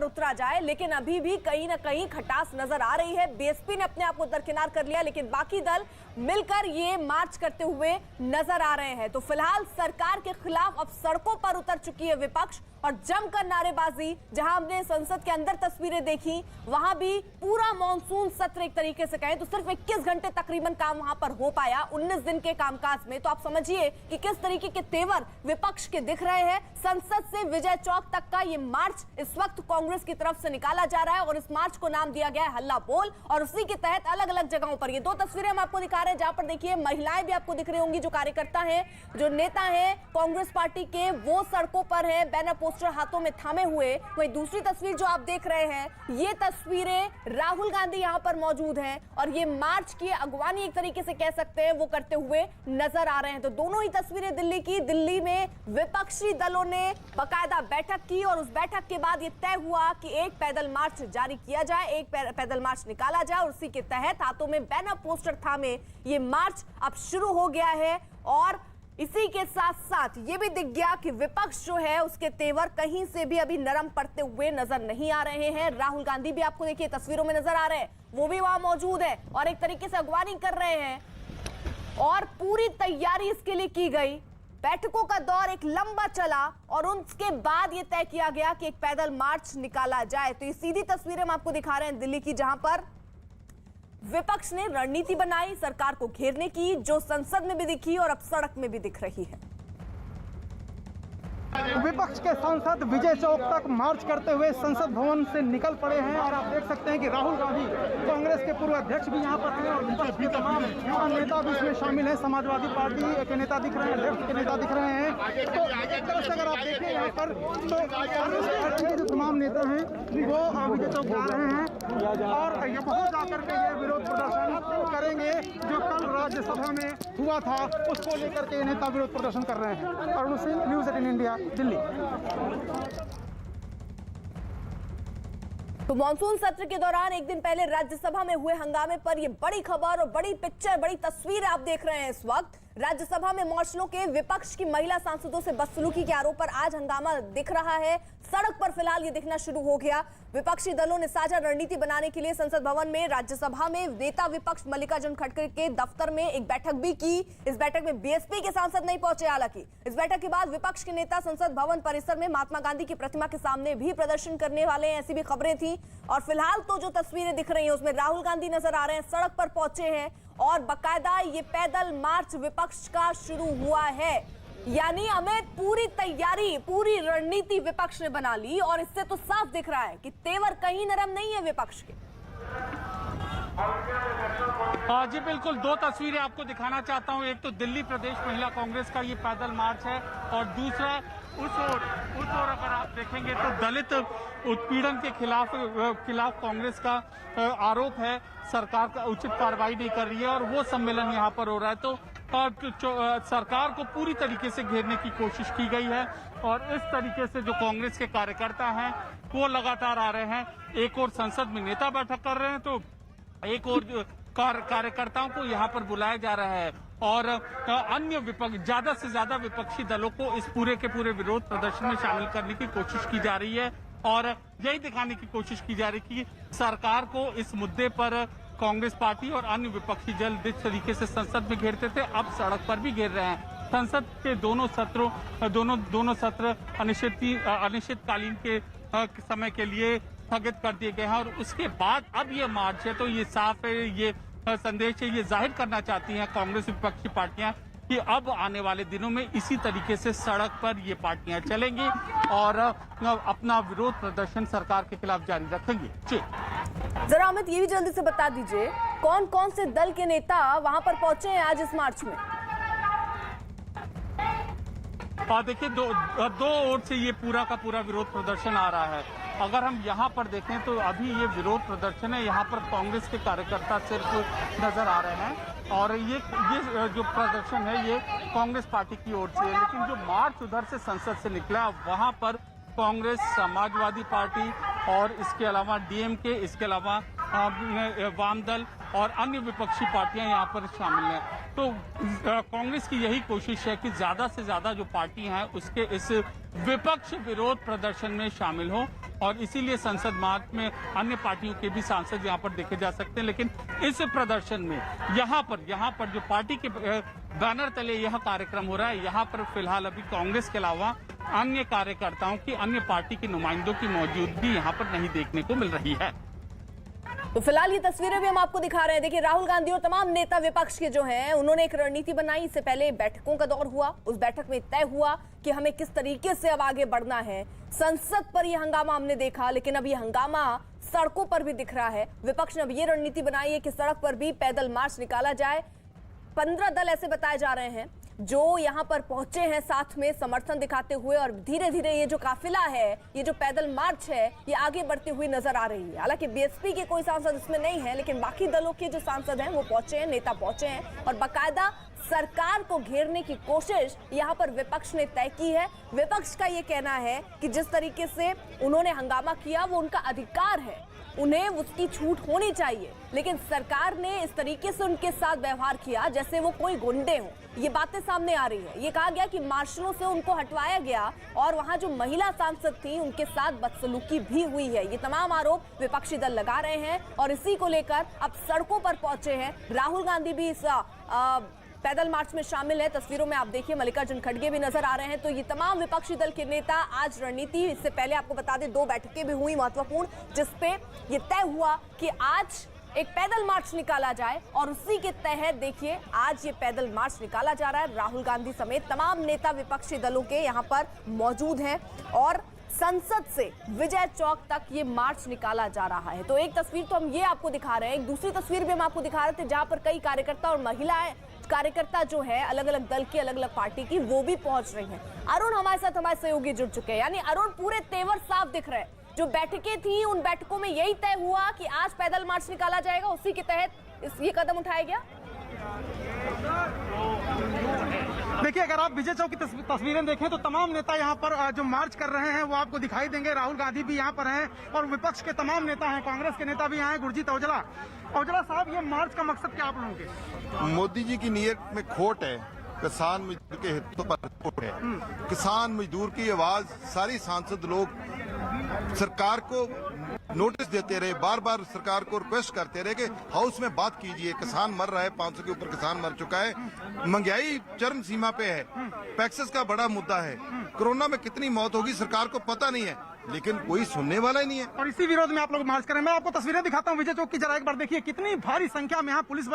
पर उतरा जाए, लेकिन अभी भी कहीं ना कहीं खटास नजर आ रही है। बीएसपी ने अपने आप को दरकिनार कर लिया, लेकिन बाकी दल मिलकर ये मार्च करते हुए नजर आ रहे हैं। तो फिलहाल सरकार के खिलाफ अब सड़कों पर उतर चुकी है विपक्ष और जमकर नारेबाजी। जहां हमने संसद के अंदर तस्वीरें देखी, वहां भी पूरा मॉनसून सत्र एक तरीके से कहें तो सिर्फ 21 घंटे तकरीबन काम वहां पर हो पाया 19 दिन के कामकाज में। तो आप समझिए कि किस तरीके के तेवर विपक्ष के दिख रहे हैं। संसद से विजय चौक तक का ये मार्च इस वक्त कांग्रेस की तरफ से निकाला जा रहा है और इस मार्च को नाम दिया गया है हल्ला बोल। और उसी के तहत अलग अलग जगहों पर ये दो तस्वीरें हम आपको दिखा रहे हैं, जहां पर देखिए महिलाएं भी आपको दिख रही होंगी, जो कार्यकर्ता हैं, जो नेता हैं कांग्रेस पार्टी के, वो सड़कों पर है बैनर पोस्टर हाथों में थामे हुए। वही दूसरी तस्वीर जो आप देख रहे हैं, ये तस्वीरें राहुल गांधी यहां पर मौजूद हैं और ये मार्च की अगवानी एक तरीके से कह सकते हैं वो करते हुए नजर आ रहे हैं। तो दोनों ही तस्वीरें दिल्ली की। दिल्ली में विपक्षी दलों ने बाकायदा बैठक की और उस बैठक के बाद ये तय हुआ कि एक पैदल मार्च जारी किया जाए, एक पैदल मार्च निकाला जाए और उसी के तहत हाथों में बैनर पोस्टर थामे ये मार्च अब शुरू हो गया है। और इसी के साथ साथ ये भी दिख गया कि विपक्ष जो है उसके तेवर कहीं से भी अभी नरम पड़ते हुए नजर नहीं आ रहे हैं। राहुल गांधी भी आपको देखिए तस्वीरों में नजर आ रहे हैं, वो भी वहां मौजूद है और एक तरीके से अगवानी कर रहे हैं और पूरी तैयारी इसके लिए की गई। बैठकों का दौर एक लंबा चला और उसके बाद यह तय किया गया कि एक पैदल मार्च निकाला जाए। तो ये सीधी तस्वीरें हम आपको दिखा रहे हैं दिल्ली की, जहां पर विपक्ष ने रणनीति बनाई सरकार को घेरने की, जो संसद में भी दिखी और अब सड़क में भी दिख रही है। विपक्ष के सांसद विजय चौक तक मार्च करते हुए संसद भवन से निकल पड़े हैं और आप देख सकते हैं कि राहुल गांधी कांग्रेस के पूर्व अध्यक्ष भी यहां पर हैं और विपक्ष के तमाम नेता भी इसमें शामिल हैं। समाजवादी पार्टी के नेता दिख रहे हैं, लेफ्ट के नेता दिख रहे हैं। तो एक तरह से अगर आप देखें यहाँ पर तो कांग्रेस पार्टी के जो तमाम नेता हैं वो विजय चौक जा रहे हैं और यहाँ जाकर के ये विरोध प्रदर्शन करेंगे जो कल राज्यसभा में हुआ था, उसको लेकर के नेता विरोध प्रदर्शन कर रहे हैं। Arun Singh, news 18 India, Delhi. तो मॉनसून सत्र के दौरान एक दिन पहले राज्यसभा में हुए हंगामे पर यह बड़ी खबर और बड़ी पिक्चर, बड़ी तस्वीर आप देख रहे हैं। इस वक्त राज्यसभा में मॉर्चलों के विपक्ष की महिला सांसदों से बदसलूकी के आरोप पर आज हंगामा दिख रहा है। सड़क पर फिलहाल ये दिखना शुरू हो गया। विपक्षी दलों ने साझा रणनीति बनाने के लिए संसद भवन में राज्यसभा में नेता विपक्ष मल्लिकार्जुन खड़गे के दफ्तर में एक बैठक भी की। इस बैठक में बीएसपी के सांसद नहीं पहुंचे। हालांकि इस बैठक के बाद विपक्ष के नेता संसद भवन परिसर में महात्मा गांधी की प्रतिमा के सामने भी प्रदर्शन करने वाले हैं, ऐसी भी खबरें थी। और फिलहाल तो जो तस्वीरें दिख रही हैं उसमें राहुल गांधी नजर आ रहे हैं, सड़क पर पहुंचे हैं और बाकायदा ये पैदल मार्च विपक्ष का शुरू हुआ है। यानी अमित, पूरी तैयारी, पूरी रणनीति विपक्ष ने बना ली और इससे तो साफ दिख रहा है कि तेवर कहीं नरम नहीं है विपक्ष के। जी बिल्कुल, दो तस्वीरें आपको दिखाना चाहता हूं। एक तो दिल्ली प्रदेश महिला कांग्रेस का ये पैदल मार्च है और दूसरा उस ओर अगर आप देखेंगे तो दलित उत्पीड़न के खिलाफ कांग्रेस का आरोप है, सरकार का उचित कार्रवाई नहीं कर रही है और वो सम्मेलन यहाँ पर हो रहा है। तो सरकार को पूरी तरीके से घेरने की कोशिश की गई है और इस तरीके से जो कांग्रेस के कार्यकर्ता हैं वो लगातार आ रहे हैं। एक और संसद में नेता बैठक कर रहे हैं तो एक और कार्यकर्ताओं को यहाँ पर बुलाया जा रहा है और अन्य विपक्ष, ज्यादा से ज्यादा विपक्षी दलों को इस पूरे के पूरे विरोध प्रदर्शन में शामिल करने की कोशिश की जा रही है और यही दिखाने की कोशिश की जा रही है कि सरकार को इस मुद्दे पर कांग्रेस पार्टी और अन्य विपक्षी दल जिस तरीके से संसद में घेरते थे अब सड़क पर भी घेर रहे हैं। संसद के दोनों सत्र अनिश्चितकालीन के समय के लिए स्थगित कर दिए गए हैं और उसके बाद अब ये मार्च है। तो ये साफ है, ये संदेश है, ये जाहिर करना चाहती हैं कांग्रेस विपक्षी पार्टियां कि अब आने वाले दिनों में इसी तरीके से सड़क पर ये पार्टियां चलेंगी और अपना विरोध प्रदर्शन सरकार के खिलाफ जारी रखेंगी। जी जरा अमित, ये भी जल्दी से बता दीजिए कौन कौन से दल के नेता वहां पर पहुंचे हैं आज इस मार्च में? देखिए, दो ओर से ये पूरा का पूरा विरोध प्रदर्शन आ रहा है। अगर हम यहाँ पर देखें तो अभी ये विरोध प्रदर्शन है, यहाँ पर कांग्रेस के कार्यकर्ता सिर्फ नजर आ रहे हैं और ये जो प्रदर्शन है ये कांग्रेस पार्टी की ओर से है। लेकिन जो मार्च उधर से संसद से निकला वहाँ पर कांग्रेस, समाजवादी पार्टी और इसके अलावा डीएमके, इसके अलावा वाम दल और अन्य विपक्षी पार्टियां यहाँ पर शामिल हैं। तो कांग्रेस की यही कोशिश है कि ज्यादा से ज्यादा जो पार्टी हैं उसके इस विपक्ष विरोध प्रदर्शन में शामिल हो और इसीलिए संसद मार्च में अन्य पार्टियों के भी सांसद यहाँ पर देखे जा सकते हैं। लेकिन इस प्रदर्शन में यहाँ पर जो पार्टी के बैनर तले यह कार्यक्रम हो रहा है, यहाँ पर फिलहाल अभी कांग्रेस के अलावा अन्य कार्यकर्ताओं की, अन्य पार्टी के नुमाइंदों की मौजूदगी यहाँ पर नहीं देखने को मिल रही है। तो फिलहाल ये तस्वीरें भी हम आपको दिखा रहे हैं। देखिए, राहुल गांधी और तमाम नेता विपक्ष के जो हैं, उन्होंने एक रणनीति बनाई। इससे पहले बैठकों का दौर हुआ, उस बैठक में तय हुआ कि हमें किस तरीके से अब आगे बढ़ना है। संसद पर यह हंगामा हमने देखा, लेकिन अब यह हंगामा सड़कों पर भी दिख रहा है। विपक्ष ने अब ये रणनीति बनाई है कि सड़क पर भी पैदल मार्च निकाला जाए। 15 दल ऐसे बताए जा रहे हैं जो यहां पर पहुंचे हैं साथ में समर्थन दिखाते हुए, और धीरे धीरे ये जो काफिला है, ये जो पैदल मार्च है, ये आगे बढ़ती हुई नजर आ रही है। हालांकि बीएसपी के कोई सांसद इसमें नहीं है, लेकिन बाकी दलों के जो सांसद हैं वो पहुंचे हैं, नेता पहुंचे हैं और बाकायदा सरकार को घेरने की कोशिश यहां पर विपक्ष ने तय की है। विपक्ष का ये कहना है कि जिस तरीके से उन्होंने हंगामा किया वो उनका अधिकार है, उन्हें उसकी छूट होनी चाहिए, लेकिन सरकार ने इस तरीके से उनके साथ व्यवहार किया जैसे वो कोई गुंडे हों। ये बातें सामने आ रही है। ये कहा गया कि मार्शलों से उनको हटवाया गया और वहां जो महिला सांसद थी उनके साथ बदसलूकी भी हुई है। ये तमाम आरोप विपक्षी दल लगा रहे हैं और इसी को लेकर अब सड़कों पर पहुंचे हैं। राहुल गांधी भी इस पैदल मार्च में शामिल है। तस्वीरों में आप देखिए मल्लिकार्जुन खड़गे भी नजर आ रहे हैं। तो ये तमाम विपक्षी दल के नेता आज रणनीति, इससे पहले आपको बता दें 2 बैठकें भी हुई महत्वपूर्ण, जिसपे ये तय हुआ कि आज एक पैदल मार्च निकाला जाए और उसी के तहत देखिए आज ये पैदल मार्च निकाला जा रहा है। राहुल गांधी समेत तमाम नेता विपक्षी दलों के यहाँ पर मौजूद हैं और संसद से विजय चौक तक ये मार्च निकाला जा रहा है। तो एक तस्वीर तो हम ये आपको दिखा रहे हैं, एक दूसरी तस्वीर भी हम आपको दिखा रहे थे जहां पर कई कार्यकर्ता और महिलाएं कार्यकर्ता जो है अलग अलग दल की, अलग अलग पार्टी की, वो भी पहुंच रही हैं। अरुण हमारे साथ, हमारे सहयोगी जुड़ चुके हैं। यानी अरुण, पूरे तेवर साफ दिख रहे हैं। जो बैठकें थी उन बैठकों में यही तय हुआ कि आज पैदल मार्च निकाला जाएगा, उसी के तहत ये कदम उठाया गया। देखिए, अगर आप विजय चौक की तस्वीरें देखें तो तमाम नेता यहाँ पर जो मार्च कर रहे हैं वो आपको दिखाई देंगे। राहुल गांधी भी यहाँ पर हैं और विपक्ष के तमाम नेता हैं, कांग्रेस के नेता भी यहाँ हैं। गुरजीत औजला साहब, ये मार्च का मकसद क्या आप लोगों के? मोदी जी की नीयत में खोट है, किसान मजदूर के हितों पर खोट है। किसान मजदूर की आवाज सारी सांसद लोग सरकार को नोटिस देते रहे, बार बार सरकार को रिक्वेस्ट करते रहे कि हाउस में बात कीजिए। किसान मर रहा है, 500 के ऊपर किसान मर चुका है, महंगाई चरम सीमा पे है, टैक्सेस का बड़ा मुद्दा है, कोरोना में कितनी मौत होगी सरकार को पता नहीं है, लेकिन कोई सुनने वाला ही नहीं है। और इसी विरोध में आप लोग मार्च करें। मैं आपको तस्वीरें दिखाता हूँ विजय चौक की, जरा एक बार देखिए कितनी भारी संख्या में यहाँ पुलिस